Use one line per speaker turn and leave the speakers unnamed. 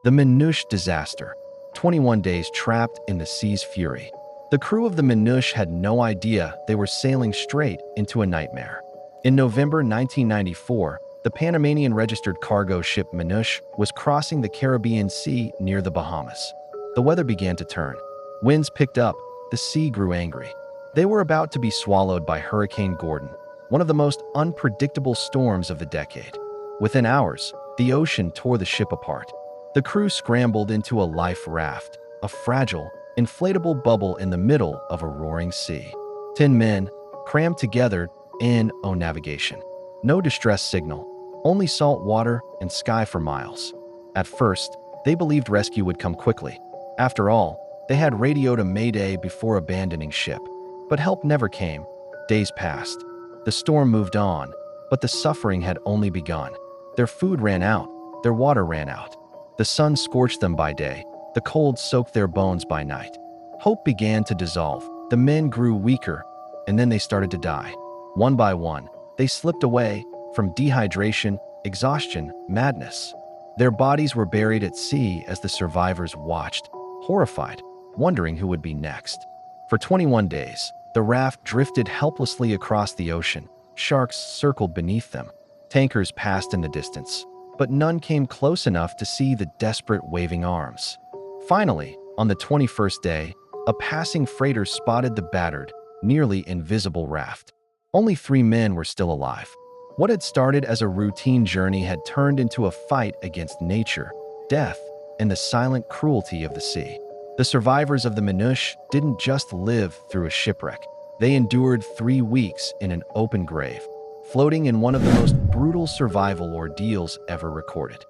The Minouche disaster. 21 days trapped in the sea's fury. The crew of the Minouche had no idea they were sailing straight into a nightmare. In November 1994, the Panamanian-registered cargo ship Minouche was crossing the Caribbean Sea near the Bahamas. The weather began to turn. Winds picked up. The sea grew angry. They were about to be swallowed by Hurricane Gordon, one of the most unpredictable storms of the decade. Within hours, the ocean tore the ship apart. The crew scrambled into a life raft, a fragile, inflatable bubble in the middle of a roaring sea. 10 men, crammed together in navigation. No distress signal, only salt water and sky for miles. At first, they believed rescue would come quickly. After all, they had radioed a mayday before abandoning ship. But help never came. Days passed. The storm moved on, but the suffering had only begun. Their food ran out. Their water ran out. The sun scorched them by day. The cold soaked their bones by night. Hope began to dissolve. The men grew weaker, and then they started to die. One by one, they slipped away from dehydration, exhaustion, madness. Their bodies were buried at sea as the survivors watched, horrified, wondering who would be next. For 21 days, the raft drifted helplessly across the ocean. Sharks circled beneath them. Tankers passed in the distance, but none came close enough to see the desperate waving arms. Finally, on the 21st day, a passing freighter spotted the battered, nearly invisible raft. Only 3 men were still alive. What had started as a routine journey had turned into a fight against nature, death, and the silent cruelty of the sea. The survivors of the Minouche didn't just live through a shipwreck. They endured 3 weeks in an open grave, floating in one of the most brutal survival ordeals ever recorded.